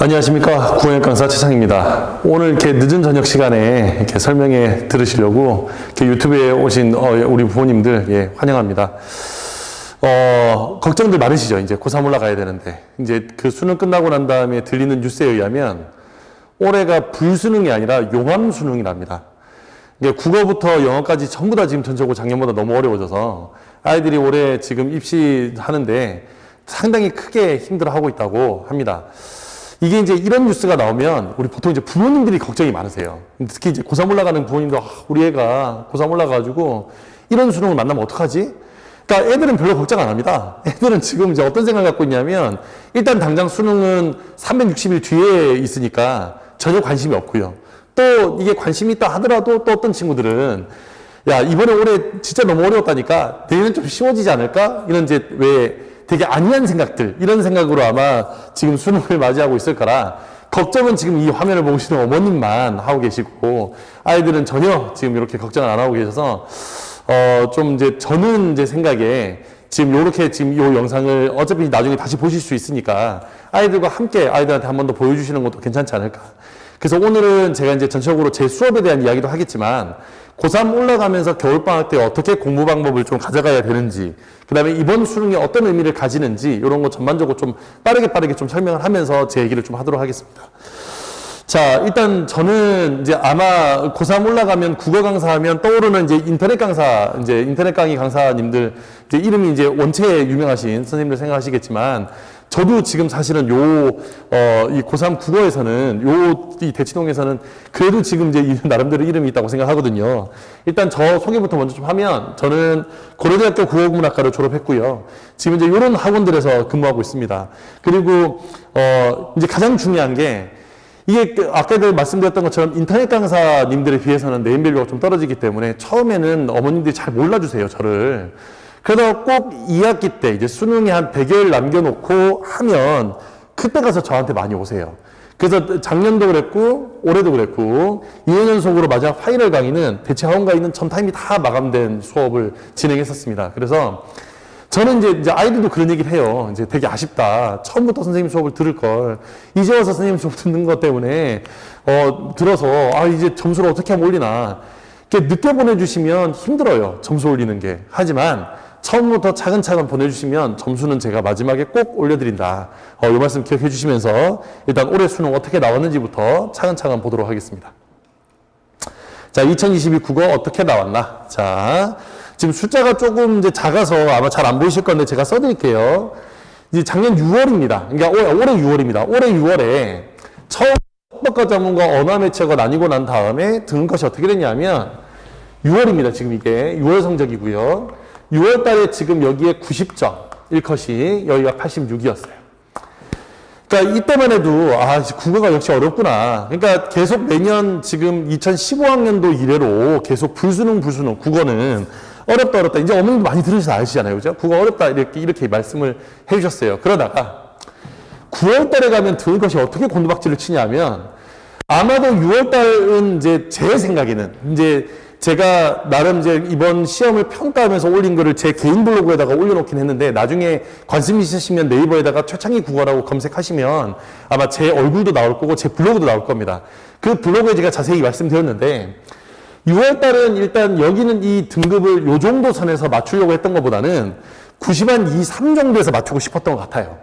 안녕하십니까. 구형역 강사 최창입니다. 오늘 이렇게 늦은 저녁 시간에 이렇게 설명해 들으시려고 이렇게 유튜브에 오신 우리 부모님들, 예, 환영합니다. 걱정들 많으시죠? 이제 고3 올라가야 되는데. 이제 그 수능 끝나고 난 다음에 들리는 뉴스에 의하면 올해가 불수능이 아니라 용암수능이랍니다. 이게 국어부터 영어까지 전부 다 지금 전체적으로 작년보다 너무 어려워져서 아이들이 올해 지금 입시하는데 상당히 크게 힘들어하고 있다고 합니다. 이게 이제 이런 뉴스가 나오면 우리 보통 이제 부모님들이 걱정이 많으세요. 특히 이제 고3 올라가는 부모님도 우리 애가 고3 올라가가지고 이런 수능을 만나면 어떡하지? 그러니까 애들은 별로 걱정 안 합니다. 애들은 지금 이제 어떤 생각을 갖고 있냐면 일단 당장 수능은 360일 뒤에 있으니까 전혀 관심이 없고요. 또 이게 관심이 있다 하더라도 또 어떤 친구들은 야, 이번에 올해 진짜 너무 어려웠다니까 내년은 좀 쉬워지지 않을까? 이런 이제 왜 되게 안이한 생각들, 이런 생각으로 아마 지금 수능을 맞이하고 있을 거라 걱정은 지금 이 화면을 보시는 어머님만 하고 계시고 아이들은 전혀 지금 이렇게 걱정을 안 하고 계셔서 좀 이제 저는 이제 생각에 지금 요렇게 지금 요 영상을 어차피 나중에 다시 보실 수 있으니까 아이들과 함께 아이들한테 한 번 더 보여주시는 것도 괜찮지 않을까. 그래서 오늘은 제가 이제 전체적으로 제 수업에 대한 이야기도 하겠지만 고3 올라가면서 겨울방학 때 어떻게 공부 방법을 좀 가져가야 되는지, 그 다음에 이번 수능이 어떤 의미를 가지는지, 이런 거 전반적으로 좀 빠르게 좀 설명을 하면서 제 얘기를 좀 하도록 하겠습니다. 자, 일단 저는 이제 아마 고3 올라가면 국어 강사하면 떠오르는 이제 인터넷 강사, 이제 인터넷 강의 강사님들, 이제 이름이 이제 원체 유명하신 선생님들 생각하시겠지만, 저도 지금 사실은 이 고3 국어에서는, 이 대치동에서는 그래도 지금 이제 나름대로 이름이 있다고 생각하거든요. 일단 저 소개부터 먼저 좀 하면, 저는 고려대학교 국어국문학과를 졸업했고요. 지금 이제 이런 학원들에서 근무하고 있습니다. 그리고, 이제 가장 중요한 게, 이게 아까도 말씀드렸던 것처럼 인터넷 강사님들에 비해서는 네임밸류가 좀 떨어지기 때문에 처음에는 어머님들이 잘 몰라주세요, 저를. 그래서 꼭 2학기 때 이제 수능이 한 100여일 남겨놓고 하면 그때 가서 저한테 많이 오세요. 그래서 작년도 그랬고 올해도 그랬고 2년 연속으로 마지막 파이널 강의는 대체 학원 강의는 전 타임이 다 마감된 수업을 진행했었습니다. 그래서 저는 이제 아이들도 그런 얘기를 해요. 이제 되게 아쉽다. 처음부터 선생님 수업을 들을 걸. 이제 와서 선생님 수업 듣는 것 때문에, 들어서, 이제 점수를 어떻게 하면 올리나. 이렇게 늦게 보내주시면 힘들어요. 점수 올리는 게. 하지만, 처음부터 차근차근 보내주시면 점수는 제가 마지막에 꼭 올려드린다. 이 말씀 기억해 주시면서, 일단 올해 수능 어떻게 나왔는지부터 차근차근 보도록 하겠습니다. 자, 2022 국어 어떻게 나왔나. 자, 지금 숫자가 조금 이제 작아서 아마 잘 안 보이실 건데 제가 써드릴게요. 이제 작년 6월입니다. 그러니까 올해 6월입니다. 올해 6월에 처음 합법과 자문과 언어매체가 나뉘고 난 다음에 든 것이 어떻게 됐냐면 6월입니다. 지금 이게 6월 성적이고요. 6월 달에 지금 여기에 90점, 1컷이 여기가 86이었어요. 그러니까 이때만 해도 국어가 역시 어렵구나. 그러니까 계속 매년 지금 2015학년도 이래로 계속 불수능 국어는 어렵다. 이제 어머님도 많이 들으셔서 아시잖아요. 그죠? 국어 어렵다. 이렇게 말씀을 해 주셨어요. 그러다가 9월 달에 가면 들 것이 어떻게 곤두박질을 치냐면 아마도 6월 달은 이제 제 생각에는 이제 제가 나름 이제 이번 시험을 평가하면서 올린 거를 제 개인 블로그에다가 올려놓긴 했는데 나중에 관심 있으시면 네이버에다가 최창희 국어라고 검색하시면 아마 제 얼굴도 나올 거고 제 블로그도 나올 겁니다. 그 블로그에 제가 자세히 말씀드렸는데 6월 달은 일단 여기는 이 등급을 요 정도 선에서 맞추려고 했던 것보다는 90한 2, 3 정도에서 맞추고 싶었던 것 같아요.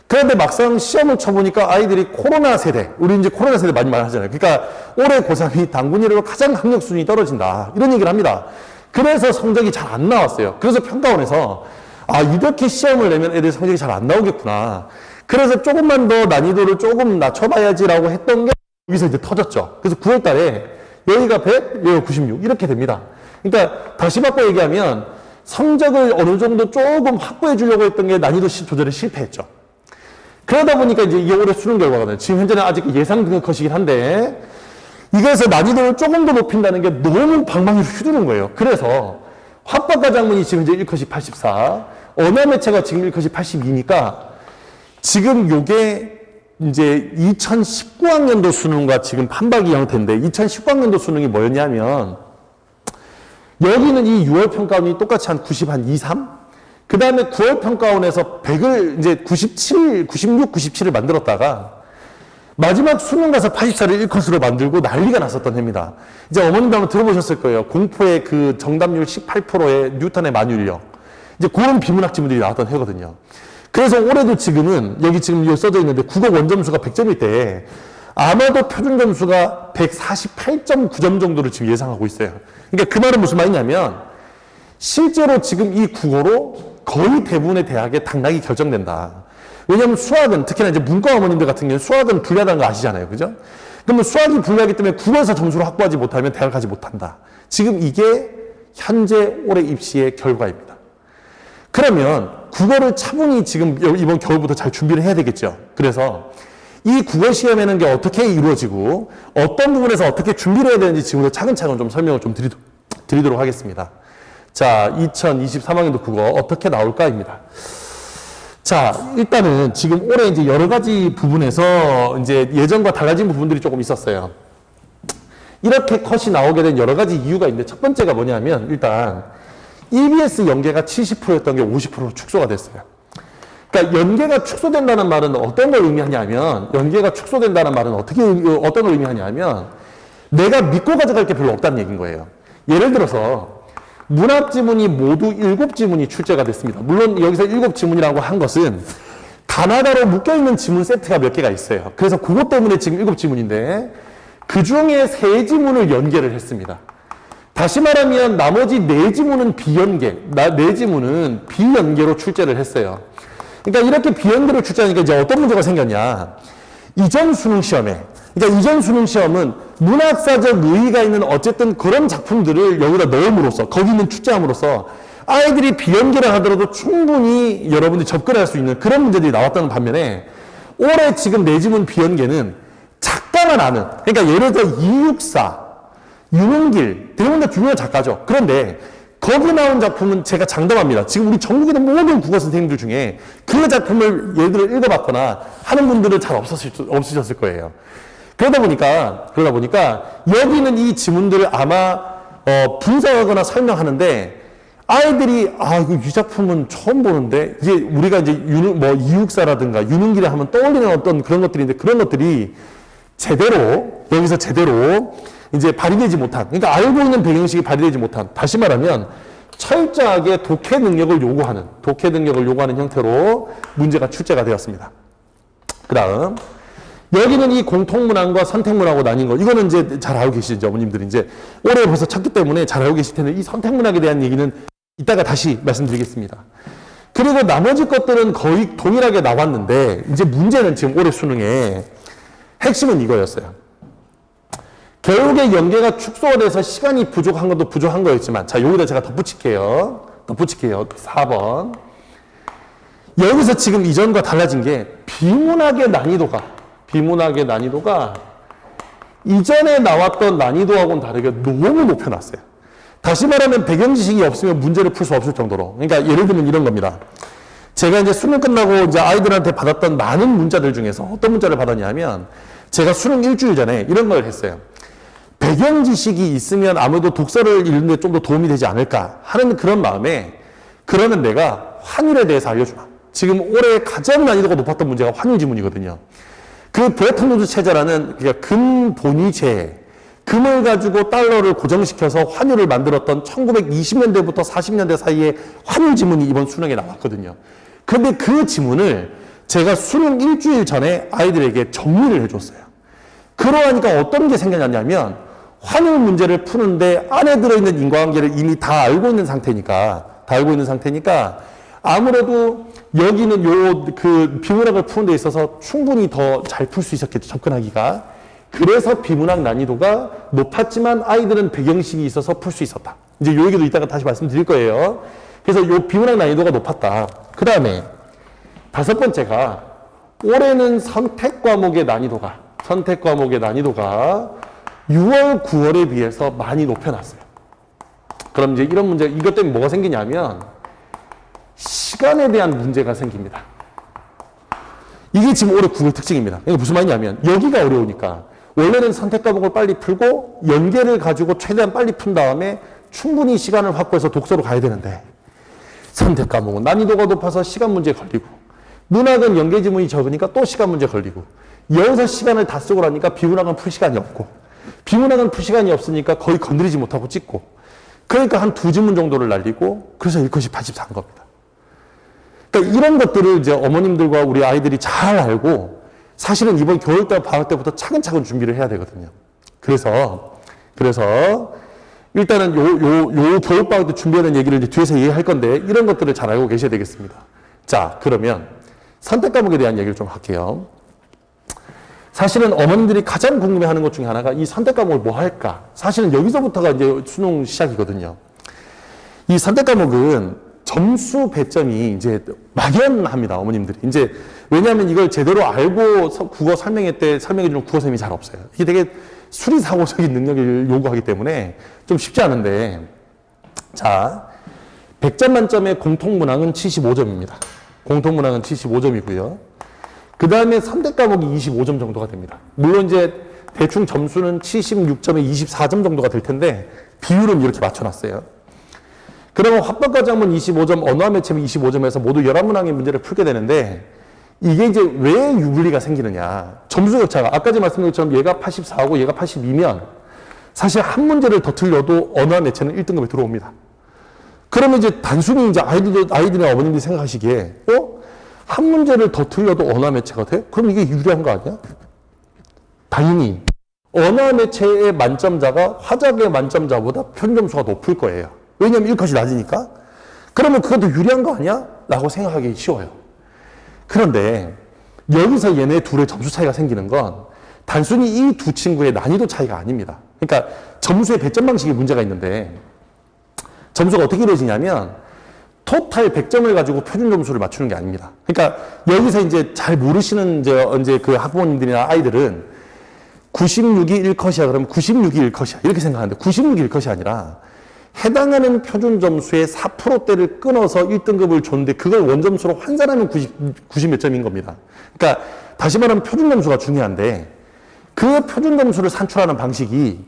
그런데 막상 시험을 쳐보니까 아이들이 코로나 세대, 우리 이제 코로나 세대 많이 말하잖아요. 그러니까 올해 고3이 당군이라고 가장 학력 수준이 떨어진다. 이런 얘기를 합니다. 그래서 성적이 잘 안 나왔어요. 그래서 평가원에서 이렇게 시험을 내면 애들 성적이 잘 안 나오겠구나. 그래서 조금만 더 난이도를 조금 낮춰봐야지라고 했던 게 여기서 이제 터졌죠. 그래서 9월 달에 여기가 100, 여기가 96 이렇게 됩니다. 그러니까 다시 바꿔 얘기하면 성적을 어느 정도 조금 확보해 주려고 했던 게 난이도 조절에 실패했죠. 그러다 보니까 이제 이 올해 수능 결과거든요. 지금 현재는 아직 예상 등급 컷이긴 한데 이것에서 난이도를 조금 더 높인다는 게 너무 방망이로 휘두른 거예요. 그래서 합법과 작문이 지금 이제 1컷이 84, 언어매체가 지금 1컷이 82니까 지금 요게 이제 2019학년도 수능과 지금 판박이 형태인데 2019학년도 수능이 뭐였냐면 여기는 이 6월 평가원이 똑같이 한 90, 한 2, 3? 그 다음에 9월 평가원에서 100을 이제 97, 96, 97을 만들었다가 마지막 수능 가서 84를 1컷으로 만들고 난리가 났었던 해입니다. 이제 어머님도 한번 들어보셨을 거예요. 공포의 그 정답률 18%의 뉴턴의 만유인력. 이제 그런 비문학 지문들이 나왔던 해거든요. 그래서 올해도 지금은 여기 지금 여기 써져 있는데 국어 원점수가 100점일 때 아마도 표준 점수가 148.9점 정도를 지금 예상하고 있어요. 그러니까 그 말은 무슨 말이냐면 실제로 지금 이 국어로 거의 대부분의 대학의 당락이 결정된다. 왜냐하면 수학은 특히나 이제 문과 어머님들 같은 경우는 수학은 불리하다는 거 아시잖아요. 그죠? 그러면 수학이 불리하기 때문에 국어에서 점수를 확보하지 못하면 대학 가지 못한다. 지금 이게 현재 올해 입시의 결과입니다. 그러면 국어를 차분히 지금 이번 겨울부터 잘 준비를 해야 되겠죠. 그래서 이 국어 시험에는 게 어떻게 이루어지고 어떤 부분에서 어떻게 준비를 해야 되는지 지금부터 차근차근 좀 설명을 좀 드리도록 하겠습니다. 자, 2023학년도 국어 어떻게 나올까입니다. 자, 일단은 지금 올해 이제 여러 가지 부분에서 이제 예전과 달라진 부분들이 조금 있었어요. 이렇게 컷이 나오게 된 여러 가지 이유가 있는데 첫 번째가 뭐냐면 일단 EBS 연계가 70%였던 게 50%로 축소가 됐어요. 그러니까 연계가 축소된다는 말은 어떤 걸 의미하냐면 연계가 축소된다는 말은 어떤 걸 의미하냐면 내가 믿고 가져갈 게 별로 없다는 얘기인 거예요. 예를 들어서 문학 지문이 모두 7지문이 출제가 됐습니다. 물론 여기서 7지문이라고 한 것은 가나다로 묶여있는 지문 세트가 몇 개가 있어요. 그래서 그것 때문에 지금 7지문인데 그 중에 3지문을 연계를 했습니다. 다시 말하면 나머지 4지문은 비연계, 4지문은 비연계로 출제를 했어요. 그러니까 이렇게 비연계로 출제하니까 이제 어떤 문제가 생겼냐. 이전 수능 시험에, 그러니까 이전 수능 시험은 문학사적 의의가 있는 어쨌든 그런 작품들을 여기다 넣음으로써, 거기 있는 출제함으로써 아이들이 비연계를 하더라도 충분히 여러분들이 접근할 수 있는 그런 문제들이 나왔다는 반면에 올해 지금 4지문 비연계는 작가만 아는, 그러니까 예를 들어 이육사, 윤은길, 대부분 다 유명한 작가죠. 그런데 거기 나온 작품은 제가 장담합니다. 지금 우리 전국에 있는 모든 국어 선생님들 중에 그 작품을 예를 들어 읽어봤거나 하는 분들은 잘 없으셨을 거예요. 그러다 보니까 여기 있는 이 지문들을 아마 분석하거나 설명하는데 아이들이 이거 이 작품은 처음 보는데 이게 우리가 이제 이육사라든가 윤은길에 하면 떠올리는 어떤 그런 것들인데 그런 것들이 여기서 제대로 이제 발휘되지 못한, 그러니까 알고 있는 배경식이 발휘되지 못한, 다시 말하면 철저하게 독해 능력을 요구하는 형태로 문제가 출제가 되었습니다. 그 다음 여기는 이 공통문항과 선택문항으로 나뉜 거, 이거는 이제 잘 알고 계시죠, 어머님들이 이제 올해 벌써 쳤기 때문에 잘 알고 계실 텐데 이 선택문항에 대한 얘기는 이따가 다시 말씀드리겠습니다. 그리고 나머지 것들은 거의 동일하게 나왔는데 이제 문제는 지금 올해 수능에 핵심은 이거였어요. 결국에 연계가 축소가 돼서 시간이 부족한 것도 부족한 거였지만, 자, 여기다 제가 덧붙일게요. 4번. 여기서 지금 이전과 달라진 게 비문학의 난이도가 이전에 나왔던 난이도하고는 다르게 너무 높여놨어요. 다시 말하면 배경 지식이 없으면 문제를 풀 수 없을 정도로. 그러니까 예를 들면 이런 겁니다. 제가 이제 수능 끝나고 이제 아이들한테 받았던 많은 문자들 중에서 어떤 문자를 받았냐면 제가 수능 일주일 전에 이런 걸 했어요. 배경 지식이 있으면 아무래도 독서를 읽는 데 좀 더 도움이 되지 않을까 하는 그런 마음에 그러면 내가 환율에 대해서 알려주마. 지금 올해 가장 난이도가 높았던 문제가 환율 지문이거든요. 그 브레튼 우드 체제라는 그러니까 금본위제, 금을 가지고 달러를 고정시켜서 환율을 만들었던 1920년대부터 40년대 사이에 환율 지문이 이번 수능에 나왔거든요. 그런데 그 지문을 제가 수능 일주일 전에 아이들에게 정리를 해줬어요. 그러하니까 어떤 게 생겨났냐면 환율 문제를 푸는데 안에 들어있는 인과관계를 이미 다 알고 있는 상태니까 아무래도 여기는 비문학을 푸는 데 있어서 충분히 더 잘 풀 수 있었겠죠, 접근하기가. 그래서 비문학 난이도가 높았지만 아이들은 배경식이 있어서 풀 수 있었다. 이제 요 얘기도 이따가 다시 말씀드릴 거예요. 그래서 요 비문학 난이도가 높았다. 그 다음에 5번째가 올해는 선택 과목의 난이도가 6월, 9월에 비해서 많이 높여놨어요. 그럼 이제 이런 문제, 이것 때문에 뭐가 생기냐면 시간에 대한 문제가 생깁니다. 이게 지금 올해 국어 특징입니다. 이게 무슨 말이냐면 여기가 어려우니까 원래는 선택 과목을 빨리 풀고 연계를 가지고 최대한 빨리 푼 다음에 충분히 시간을 확보해서 독서로 가야 되는데 선택 과목은 난이도가 높아서 시간 문제 걸리고 문학은 연계 지문이 적으니까 또 시간 문제 걸리고 여기서 시간을 다 쓰고 나니까 비문학은 풀 시간이 없고, 비문학은 풀 시간이 없으니까 거의 건드리지 못하고 찍고, 그러니까 한 2지문 정도를 날리고, 그래서 1컷이 84인 겁니다. 그러니까 이런 것들을 이제 어머님들과 우리 아이들이 잘 알고, 사실은 이번 겨울달 방학 때부터 차근차근 준비를 해야 되거든요. 그래서 일단은 요 겨울방학 때 준비해야 되는 얘기를 이제 뒤에서 얘기할 건데, 이런 것들을 잘 알고 계셔야 되겠습니다. 자, 그러면 선택 과목에 대한 얘기를 좀 할게요. 사실은 어머님들이 가장 궁금해하는 것 중에 하나가 이 선택 과목을 뭐 할까? 사실은 여기서부터가 이제 수능 시작이거든요. 이 선택 과목은 점수 배점이 이제 막연합니다, 어머님들이. 이제 왜냐하면 이걸 제대로 알고 국어 설명회 때 설명해주는 국어선생님이 잘 없어요. 이게 되게 수리사고적인 능력을 요구하기 때문에 좀 쉽지 않은데, 자, 100점 만점의 공통문항은 75점입니다. 공통문항은 75점이고요. 그 다음에 선택 과목이 25점 정도가 됩니다. 물론 이제 대충 점수는 76점에 24점 정도가 될 텐데, 비율은 이렇게 맞춰놨어요. 그러면 화법과정문 25점, 언어와 매체문 25점에서 모두 11문항의 문제를 풀게 되는데, 이게 이제 왜 유불리가 생기느냐. 점수 격차가, 아까 말씀드린 것처럼 얘가 84하고 얘가 82면, 사실 한 문제를 더 틀려도 언어와 매체는 1등급에 들어옵니다. 그러면 이제 단순히 이제 아이들이나 어머님들이 생각하시기에, 한 문제를 더 틀려도 언어와 매체가 돼? 그럼 이게 유리한 거 아니야? 당연히. 언어와 매체의 만점자가 화작의 만점자보다 표준점수가 높을 거예요. 왜냐면 1컷이 낮으니까. 그러면 그것도 유리한 거 아니야? 라고 생각하기 쉬워요. 그런데 여기서 얘네 둘의 점수 차이가 생기는 건 단순히 이 두 친구의 난이도 차이가 아닙니다. 그러니까 점수의 배점 방식에 문제가 있는데, 점수가 어떻게 이루어지냐면 토탈 100점을 가지고 표준 점수를 맞추는 게 아닙니다. 그러니까 여기서 이제 잘 모르시는 이제 그 학부모님들이나 아이들은 96이 1컷이야. 그러면 96이 1컷이야. 이렇게 생각하는데 96이 1컷이 아니라 해당하는 표준 점수의 4%대를 끊어서 1등급을 줬는데 그걸 원점수로 환산하면 90 몇 점인 겁니다. 그러니까 다시 말하면 표준 점수가 중요한데, 그 표준 점수를 산출하는 방식이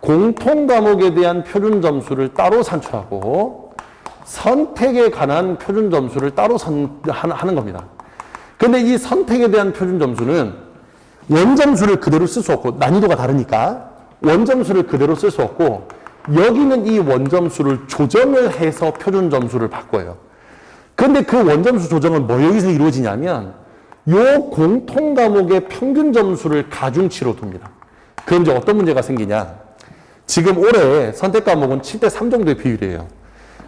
공통 과목에 대한 표준 점수를 따로 산출하고 선택에 관한 표준 점수를 따로 하는 겁니다. 그런데 이 선택에 대한 표준 점수는 원점수를 그대로 쓸 수 없고, 난이도가 다르니까 원점수를 그대로 쓸 수 없고, 여기는 이 원점수를 조정을 해서 표준 점수를 바꿔요. 그런데 그 원점수 조정은 뭐 여기서 이루어지냐면 요 공통 과목의 평균 점수를 가중치로 둡니다. 그럼 이제 어떤 문제가 생기냐? 지금 올해 선택 과목은 7대 3 정도의 비율이에요.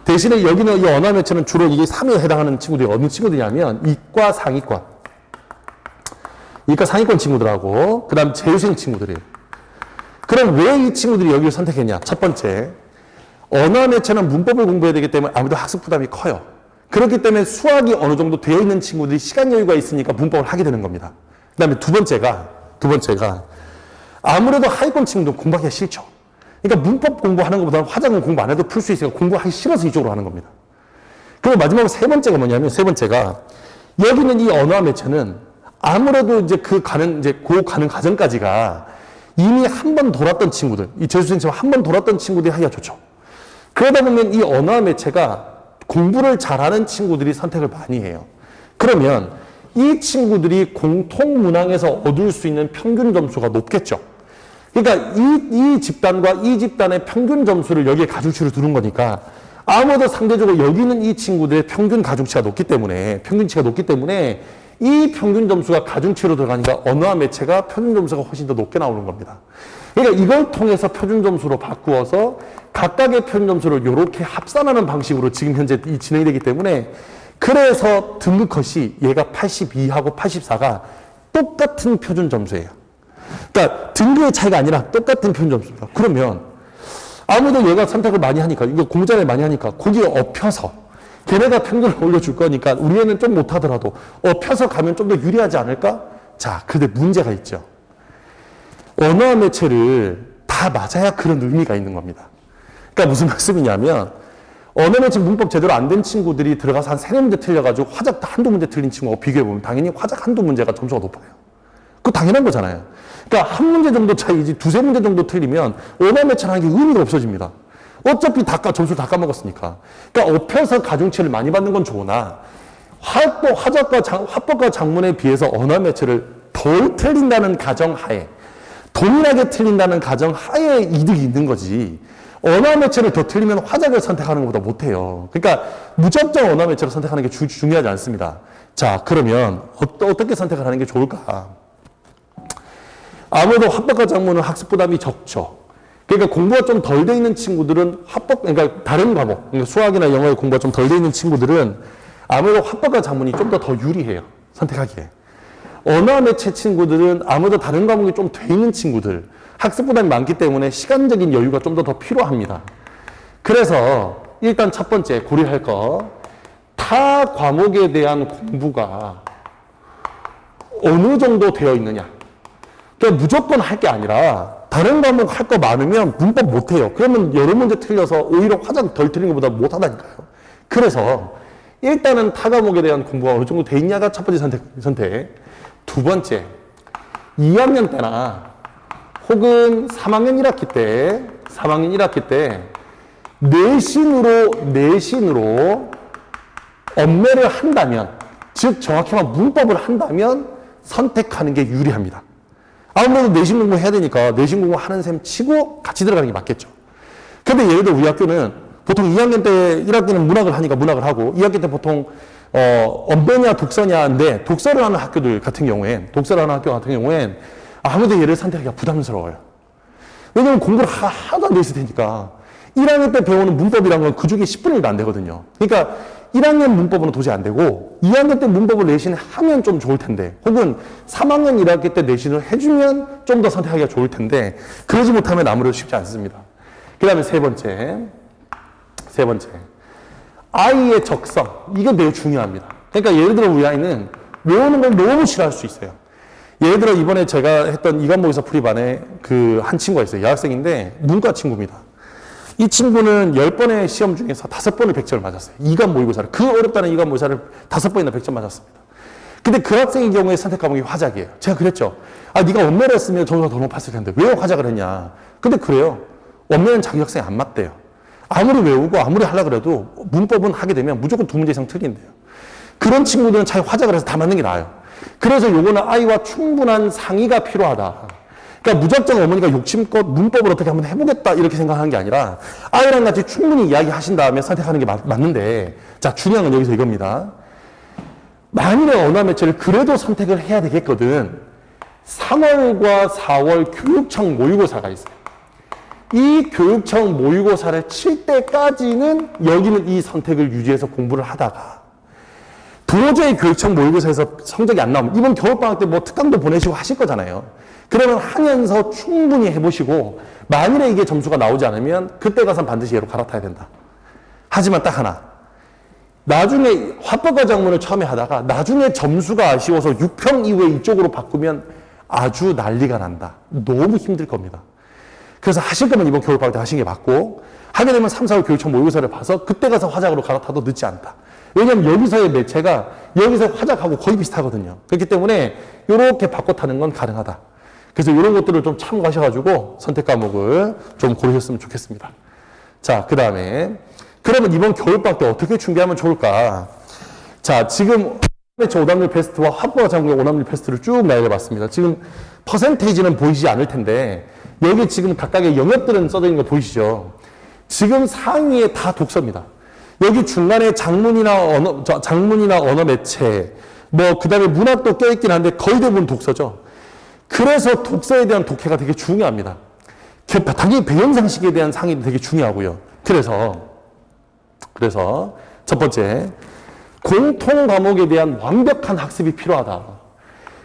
대신에 여기는 이 언어 매체는 주로 이게 3에 해당하는 친구들이 어느 친구들이냐면 이과 상위권. 이과 상위권 친구들하고 그다음 재수생 친구들이에요. 그럼 왜 이 친구들이 여기를 선택했냐? 첫 번째, 언어 매체는 문법을 공부해야 되기 때문에 아무래도 학습 부담이 커요. 그렇기 때문에 수학이 어느 정도 되어 있는 친구들이 시간 여유가 있으니까 문법을 하게 되는 겁니다. 그 다음에 두 번째가 아무래도 하위권 친구들은 공부하기가 싫죠. 그러니까 문법 공부하는 것보다는 화작은 공부 안 해도 풀 수 있으니까 공부하기 싫어서 이쪽으로 하는 겁니다. 그리고 마지막으로 세 번째가 뭐냐면, 여기는 이 언어와 매체는 아무래도 이제 그 가는 과정까지가 이미 한 번 돌았던 친구들, 이 재수생처럼 한 번 돌았던 친구들이 하기가 좋죠. 그러다 보면 이 언어와 매체가 공부를 잘하는 친구들이 선택을 많이 해요. 그러면 이 친구들이 공통 문항에서 얻을 수 있는 평균 점수가 높겠죠. 그러니까 이 집단과 이 집단의 평균 점수를 여기에 가중치로 두는 거니까 아무래도 상대적으로 여기는 이 친구들의 평균 가중치가 높기 때문에, 평균치가 높기 때문에 이 평균 점수가 가중치로 들어가니까 언어와 매체가 표준 점수가 훨씬 더 높게 나오는 겁니다. 그러니까 이걸 통해서 표준 점수로 바꾸어서 각각의 표준 점수를 이렇게 합산하는 방식으로 지금 현재 진행이 되기 때문에, 그래서 등급 컷이 얘가 82하고 84가 똑같은 표준 점수예요. 그러니까 등급의 차이가 아니라 똑같은 표준 점수입니다. 그러면 아무도 얘가 선택을 많이 하니까, 이거 공부자를 많이 하니까 거기에 엎혀서 걔네가 평균을 올려줄 거니까 우리 애는 좀 못하더라도 엎혀서 가면 좀 더 유리하지 않을까? 자, 그런데 문제가 있죠. 언어와 매체를 다 맞아야 그런 의미가 있는 겁니다. 그러니까 무슨 말씀이냐면, 언어 매체 문법 제대로 안 된 친구들이 들어가서 한 3-4문제 틀려가지고 화작 한두 문제 틀린 친구하고 비교해보면 당연히 화작 한두 문제가 점수가 높아요. 그거 당연한 거잖아요. 그러니까 한 문제 정도 차이지 2-3문제 정도 틀리면 언어 매체라는 게 의미가 없어집니다. 어차피 점수를 다 까먹었으니까. 그러니까 엎혀서 가중치를 많이 받는 건 좋으나 화법과 장문에 비해서 언어 매체를 덜 틀린다는 가정하에, 동일하게 틀린다는 가정하에 이득이 있는 거지. 언어 매체를 더 틀리면 화작을 선택하는 것보다 못해요. 그러니까 무작정 언어 매체를 선택하는 게 중요하지 않습니다. 자, 그러면 어떻게 선택을 하는 게 좋을까? 아무래도 합법과 작문은 학습 부담이 적죠. 그러니까 공부가 좀 덜 돼 있는 친구들은 그러니까 다른 과목, 그러니까 수학이나 영어에 공부가 좀 덜 돼 있는 친구들은 아무래도 합법과 작문이 좀 더 유리해요. 선택하기에. 언어 매체 친구들은 아무래도 다른 과목이 좀 돼 있는 친구들, 학습 부담이 많기 때문에 시간적인 여유가 좀 더 필요합니다. 그래서 일단 첫 번째 고려할 거, 타 과목에 대한 공부가 어느 정도 되어 있느냐. 그러니까 무조건 할 게 아니라 다른 과목 할 거 많으면 문법 못해요. 그러면 여러 문제 틀려서 오히려 화작 덜 틀린 것보다 못하다니까요. 그래서 일단은 타 과목에 대한 공부가 어느 정도 돼 있냐가 첫 번째 선택. 두 번째, 2학년 때나 혹은 3학년 1학기 때 내신으로 엄매를 한다면, 즉 정확히 말하면 문법을 한다면 선택하는 게 유리합니다. 아무래도 내신 공부 해야 되니까 내신 공부 하는 셈 치고 같이 들어가는 게 맞겠죠. 근데 예를 들어 우리 학교는 보통 2학년 때 1학기는 문학을 하니까 문학을 하고 2학기 때 보통 언배냐 독서냐인데 독서를 하는 학교 같은 경우엔 아무래도 얘를 선택하기가 부담스러워요. 왜냐면 공부를 하나도 안 돼 있을 테니까. 1학년 때 배우는 문법이란 건 그 중에 10분의 1도 안 되거든요. 그러니까 1학년 문법은 도저히 안 되고 2학년 때 문법을 내신을 하면 좀 좋을 텐데, 혹은 3학년 1학기 때 내신을 해주면 좀 더 선택하기가 좋을 텐데, 그러지 못하면 아무래도 쉽지 않습니다. 그 다음에 세 번째, 아이의 적성. 이게 매우 중요합니다. 그러니까 예를 들어 우리 아이는 외우는 걸 너무 싫어할 수 있어요. 예를 들어 이번에 제가 했던 이 과목에서 풀이반에 그 한 친구가 있어요. 여학생인데 문과 친구입니다. 이 친구는 10번의 시험 중에서 5번을 100점을 맞았어요. 이관 모의고사를. 그 어렵다는 이관 모의고사를 5번이나 100점 맞았습니다. 근데 그 학생의 경우에 선택 과목이 화작이에요. 제가 그랬죠. 네가 원매를 했으면 점수가 더 높았을 텐데 왜 화작을 했냐. 근데 그래요. 원매는 자기 학생이 안 맞대요. 아무리 외우고 아무리 하려고 해도 문법은 하게 되면 무조건 2문제 이상 틀린대요. 그런 친구들은 차라리 화작을 해서 다 맞는 게 나아요. 그래서 요거는 아이와 충분한 상의가 필요하다. 그러니까 무작정 어머니가 욕심껏 문법을 어떻게 한번 해보겠다 이렇게 생각하는 게 아니라 아이랑 같이 충분히 이야기하신 다음에 선택하는 게 맞는데, 자, 중요한 건 여기서 이겁니다. 만일에 언어 매체를 그래도 선택을 해야 되겠거든. 3월과 4월 교육청 모의고사가 있어요. 이 교육청 모의고사를 칠 때까지는 여기는 이 선택을 유지해서 공부를 하다가 도저히 교육청 모의고사에서 성적이 안 나오면 이번 겨울방학 때 뭐 특강도 보내시고 하실 거잖아요. 그러면 하면서 충분히 해보시고 만일에 이게 점수가 나오지 않으면 그때 가서 반드시 얘로 갈아타야 된다. 하지만 딱 하나. 나중에 화법과 작문을 처음에 하다가 나중에 점수가 아쉬워서 6평 이후에 이쪽으로 바꾸면 아주 난리가 난다. 너무 힘들 겁니다. 그래서 하실 거면 이번 겨울방학 때 하시는 게 맞고, 하게 되면 3, 4월 교육청 모의고사를 봐서 그때 가서 화작으로 갈아타도 늦지 않다. 왜냐면 여기서의 매체가 여기서 화작하고 거의 비슷하거든요. 그렇기 때문에 이렇게 바꿔 타는 건 가능하다. 그래서 이런 것들을 좀 참고하셔가지고 선택 과목을 좀 고르셨으면 좋겠습니다. 자, 그 다음에 그러면 이번 겨울방학 때 어떻게 준비하면 좋을까? 자, 지금 매체 오답률 베스트와 합법과 작문의 오답률 베스트를 쭉 나열해봤습니다. 지금 퍼센테이지는 보이지 않을 텐데 여기 지금 각각의 영역들은 써져 있는 거 보이시죠? 지금 상위에 다 독서입니다. 여기 중간에 장문이나 언어 매체, 그 다음에 문학도 껴있긴 한데 거의 대부분 독서죠. 그래서 독서에 대한 독해가 되게 중요합니다. 당연히 배경상식에 대한 상의도 되게 중요하고요. 그래서 첫 번째, 공통 과목에 대한 완벽한 학습이 필요하다.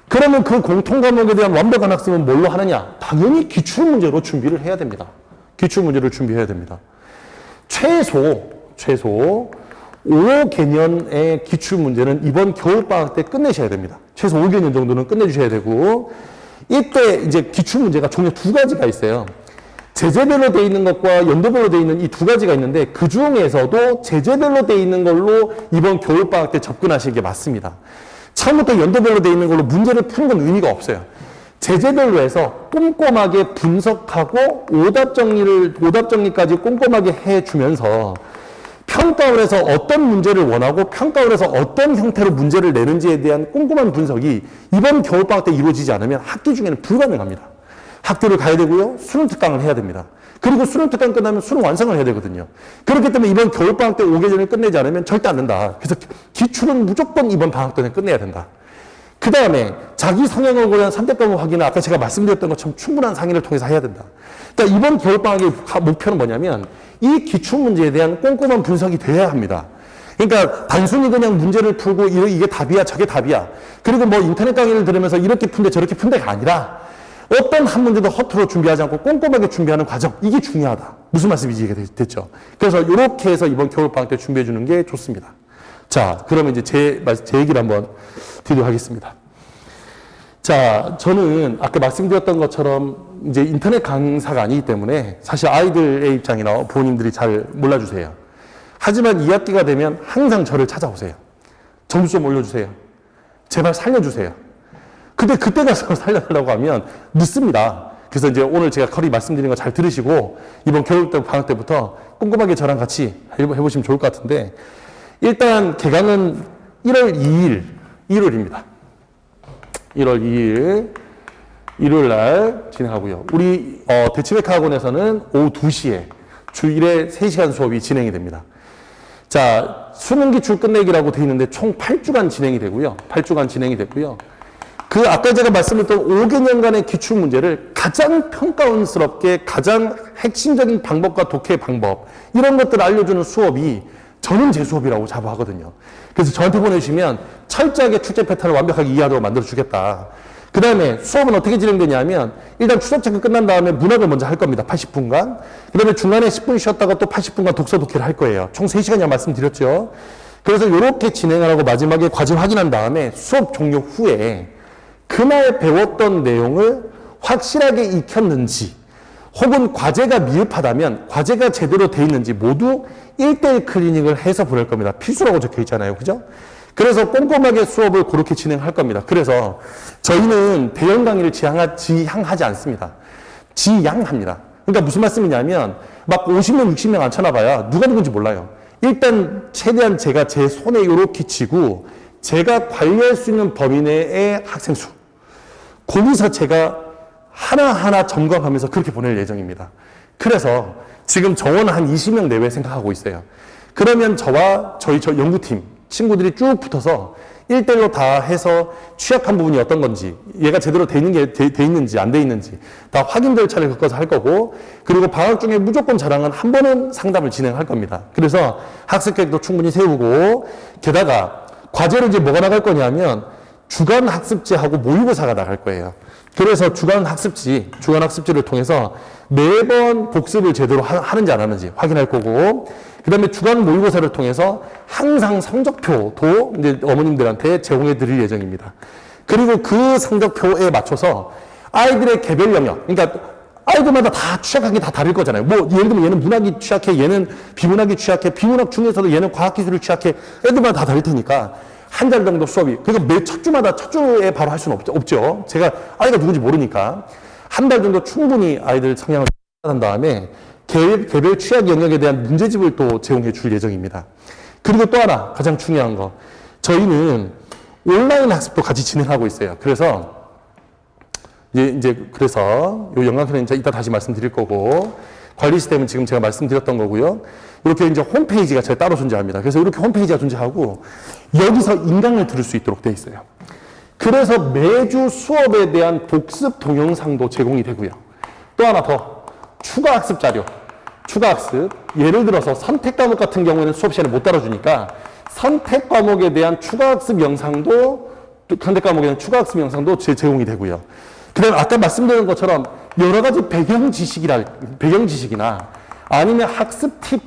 그러면 그 공통 과목에 대한 완벽한 학습은 뭘로 하느냐? 당연히 기출문제로 준비를 해야 됩니다. 기출문제를 준비해야 됩니다. 최소 5개년의 기출문제는 이번 겨울방학 때 끝내셔야 됩니다. 최소 5개년 정도는 끝내주셔야 되고, 이때 이제 기출문제가 종류 2가지가 있어요. 제재별로 되어 있는 것과 연도별로 되어 있는 이 2가지가 있는데, 그 중에서도 제재별로 되어 있는 걸로 이번 겨울방학 때 접근하시는 게 맞습니다. 처음부터 연도별로 되어 있는 걸로 문제를 푸는 건 의미가 없어요. 제재별로 해서 꼼꼼하게 분석하고 오답 정리까지 꼼꼼하게 해주면서 평가원에서 어떤 문제를 원하고 평가원에서 어떤 형태로 문제를 내는지에 대한 꼼꼼한 분석이 이번 겨울방학 때 이루어지지 않으면 학기 중에는 불가능합니다. 학교를 가야 되고요. 수능 특강을 해야 됩니다. 그리고 수능 특강 끝나면 수능 완성을 해야 되거든요. 그렇기 때문에 이번 겨울방학 때 5개전을 끝내지 않으면 절대 안 된다. 그래서 기출은 무조건 이번 방학 때는 끝내야 된다. 그 다음에 자기 성향을 고려한 3대 과목 확인은 아까 제가 말씀드렸던 것처럼 충분한 상의를 통해서 해야 된다. 그러니까 이번 겨울방학의 목표는 뭐냐면 이 기출문제에 대한 꼼꼼한 분석이 돼야 합니다. 그러니까 단순히 그냥 문제를 풀고 이게 답이야 저게 답이야. 그리고 뭐 인터넷 강의를 들으면서 이렇게 푼대 저렇게 푼대가 아니라 어떤 한 문제도 허투루 준비하지 않고 꼼꼼하게 준비하는 과정, 이게 중요하다. 무슨 말씀인지 이해가 됐죠? 그래서 이렇게 해서 이번 겨울방학 때 준비해 주는 게 좋습니다. 자, 그러면 이제 제 얘기를 한번 드리도록 하겠습니다. 자, 저는 아까 말씀드렸던 것처럼 이제 인터넷 강사가 아니기 때문에 사실 아이들의 입장이나 부모님들이 잘 몰라주세요. 하지만 2학기가 되면 항상 저를 찾아오세요. 점수 좀 올려주세요. 제발 살려주세요. 근데 그때 가서 살려달라고 하면 늦습니다. 그래서 이제 오늘 제가 커리 말씀드린 거 잘 들으시고 이번 겨울 때 방학 때부터 꼼꼼하게 저랑 같이 해보시면 좋을 것 같은데, 일단 개강은 1월 2일, 일요일입니다. 1월 2일, 일요일 날 진행하고요. 우리 대치백학원에서는 오후 2시에 주일에 3시간 수업이 진행이 됩니다. 자, 수능기출 끝내기라고 되어 있는데 총 8주간 진행이 되고요. 8주간 진행이 됐고요. 그 아까 제가 말씀드렸던 5개년간의 기출 문제를 가장 평가원스럽게 가장 핵심적인 방법과 독해 방법, 이런 것들을 알려주는 수업이 저는 제 수업이라고 자부하거든요. 그래서 저한테 보내주시면 철저하게 출제 패턴을 완벽하게 이해하도록 만들어주겠다. 그 다음에 수업은 어떻게 진행되냐면 일단 추적 체크 끝난 다음에 문학을 먼저 할 겁니다. 80분간. 그 다음에 중간에 10분 쉬었다가 또 80분간 독서 독해를 할 거예요. 총 3시간이라 말씀드렸죠. 그래서 이렇게 진행을 하고 마지막에 과제 확인한 다음에 수업 종료 후에 그날 배웠던 내용을 확실하게 익혔는지 혹은 과제가 미흡하다면 과제가 제대로 돼 있는지 모두 1대1 클리닉을 해서 보낼 겁니다. 필수라고 적혀 있잖아요. 그죠? 그래서 꼼꼼하게 수업을 그렇게 진행할 겁니다. 그래서 저희는 대형 강의를 지향하지 않습니다. 지양합니다. 그러니까 무슨 말씀이냐면 막 50명, 60명 앉혀놔봐야 누가 누군지 몰라요. 일단 최대한 제가 제 손에 이렇게 쥐고 제가 관리할 수 있는 범위 내의 학생 수, 거기서 제가 하나하나 점검하면서 그렇게 보낼 예정입니다. 그래서 지금 정원은 한 20명 내외 생각하고 있어요. 그러면 저와 저희 연구팀 친구들이 쭉 붙어서 1대1로 다 해서 취약한 부분이 어떤 건지, 얘가 제대로 돼 있는지 안 돼 있는지 다 확인 절차를 겪어서 할 거고, 그리고 방학 중에 무조건 저랑은 한 번은 상담을 진행할 겁니다. 그래서 학습 계획도 충분히 세우고, 게다가 과제로 이제 뭐가 나갈 거냐면 주간 학습지하고 모의고사가 나갈 거예요. 그래서 주간 학습지를 통해서 매번 복습을 제대로 하는지 안 하는지 확인할 거고, 그 다음에 주간 모의고사를 통해서 항상 성적표도 이제 어머님들한테 제공해 드릴 예정입니다. 그리고 그 성적표에 맞춰서 아이들의 개별 영역, 그러니까 아이들마다 다 취약한 게 다 다를 거잖아요. 뭐 예를 들면 얘는 문학이 취약해, 얘는 비문학이 취약해, 비문학 중에서도 얘는 과학기술이 취약해, 애들마다 다 다를 테니까 한 달 정도 수업이, 그러니까 매 첫 주에 바로 할 수는 없죠. 제가 아이가 누군지 모르니까 한 달 정도 충분히 아이들 성향을 한 다음에 개별 취약 영역에 대한 문제집을 또 제공해 줄 예정입니다. 그리고 또 하나 가장 중요한 거, 저희는 온라인 학습도 같이 진행하고 있어요. 그래서 그래서 요 영상편은 이따 다시 말씀드릴 거고, 관리 시스템은 지금 제가 말씀드렸던 거고요. 이렇게 이제 홈페이지가 제가 따로 존재합니다. 그래서 이렇게 홈페이지가 존재하고 여기서 인강을 들을 수 있도록 되어 있어요. 그래서 매주 수업에 대한 복습 동영상도 제공이 되고요. 또 하나 더, 추가 학습 자료, 추가 학습. 예를 들어서 선택 과목 같은 경우에는 수업 시간에 못 다뤄주니까 선택 과목에 대한 추가 학습 영상도, 선택 과목에 대한 추가 학습 영상도 제공이 되고요. 그 다음에 아까 말씀드린 것처럼 여러 가지 배경 지식이나 아니면 학습 팁,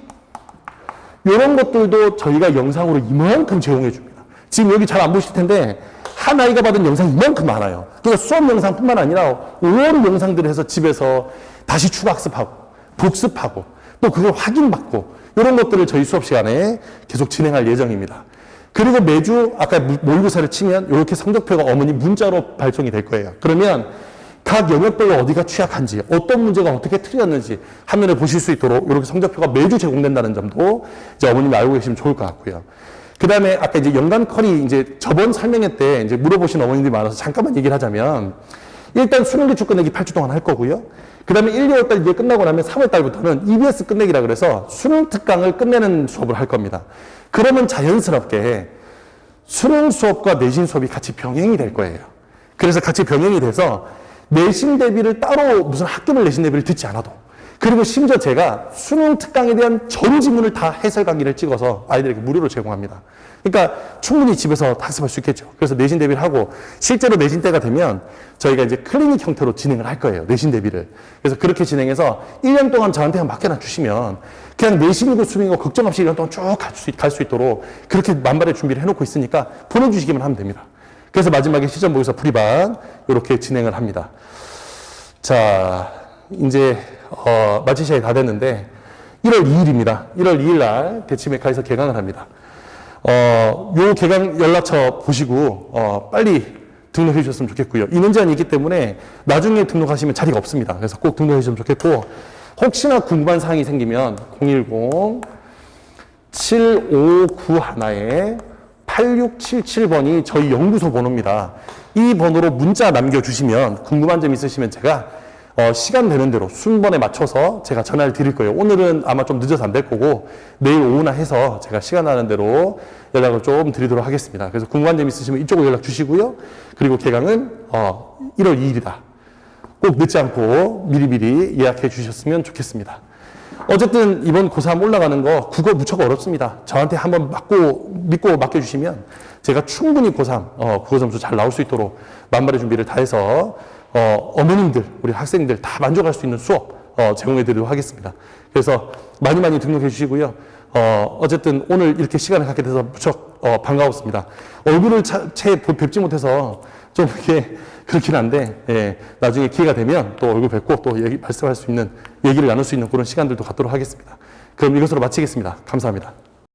이런 것들도 저희가 영상으로 이만큼 제공해 줍니다. 지금 여기 잘 안 보실 텐데 한 아이가 받은 영상이 이만큼 많아요. 그러니까 수업 영상뿐만 아니라 오랜 영상들을 해서 집에서 다시 추가 학습하고 복습하고 또 그걸 확인받고, 이런 것들을 저희 수업 시간에 계속 진행할 예정입니다. 그리고 매주 아까 모의고사를 치면 이렇게 성적표가 어머니 문자로 발송이 될 거예요. 그러면 각 영역별로 어디가 취약한지, 어떤 문제가 어떻게 틀렸는지 한눈에 보실 수 있도록 이렇게 성적표가 매주 제공된다는 점도 이제 어머님이 알고 계시면 좋을 것 같고요. 그 다음에 아까 이제 연간 컬이 이제 저번 설명회 때 이제 물어보신 어머님들이 많아서 잠깐만 얘기를 하자면, 일단 수능 기출 끝내기 8주 동안 할 거고요. 그 다음에 1, 2월 달 이제 끝나고 나면 3월 달부터는 EBS 끝내기라 그래서 수능 특강을 끝내는 수업을 할 겁니다. 그러면 자연스럽게 수능 수업과 내신 수업이 같이 병행이 될 거예요. 그래서 같이 병행이 돼서 내신 대비를 따로 무슨 학교별 내신 대비를 듣지 않아도, 그리고 심지어 제가 수능 특강에 대한 전 지문을 다 해설 강의를 찍어서 아이들에게 무료로 제공합니다. 그러니까 충분히 집에서 학습할 수 있겠죠. 그래서 내신 대비를 하고, 실제로 내신 때가 되면 저희가 이제 클리닉 형태로 진행을 할 거예요. 내신 대비를. 그래서 그렇게 진행해서 1년 동안 저한테 맡겨놔 주시면 그냥 내신이고 수능이고 걱정 없이 1년 동안 쭉 갈 수 있도록 그렇게 만발의 준비를 해놓고 있으니까 보내주시기만 하면 됩니다. 그래서 마지막에 시전 모의고사 풀이반 이렇게 진행을 합니다. 자, 이제 마칠 시간이 다 됐는데 1월 2일입니다. 1월 2일 날 대치메카에서 개강을 합니다. 요 개강 연락처 보시고 빨리 등록해 주셨으면 좋겠고요. 인원 제한이 있기 때문에 나중에 등록하시면 자리가 없습니다. 그래서 꼭 등록해 주시면 좋겠고, 혹시나 궁금한 사항이 생기면 010-7591-8677번이 저희 연구소 번호입니다. 이 번호로 문자 남겨주시면 궁금한 점 있으시면 제가 시간 되는 대로 순번에 맞춰서 제가 전화를 드릴 거예요. 오늘은 아마 좀 늦어서 안 될 거고 내일 오후나 해서 제가 시간 나는 대로 연락을 좀 드리도록 하겠습니다. 그래서 궁금한 점 있으시면 이쪽으로 연락 주시고요. 그리고 개강은 1월 2일이다. 꼭 늦지 않고 미리미리 예약해 주셨으면 좋겠습니다. 어쨌든 이번 고3 올라가는 거 국어 무척 어렵습니다. 저한테 한번 믿고 맡겨주시면 제가 충분히 고3 국어 점수 잘 나올 수 있도록 만발의 준비를 다해서 어머님들, 우리 학생들 다 만족할 수 있는 수업 제공해 드리도록 하겠습니다. 그래서 많이 등록해 주시고요. 어쨌든 오늘 이렇게 시간을 갖게 돼서 무척 반가웠습니다. 얼굴을 채 뵙지 못해서 좀 이렇게 그렇긴 한데, 예, 나중에 기회가 되면 또 얼굴 뵙고 또 말씀할 수 있는, 얘기를 나눌 수 있는 그런 시간들도 갖도록 하겠습니다. 그럼 이것으로 마치겠습니다. 감사합니다.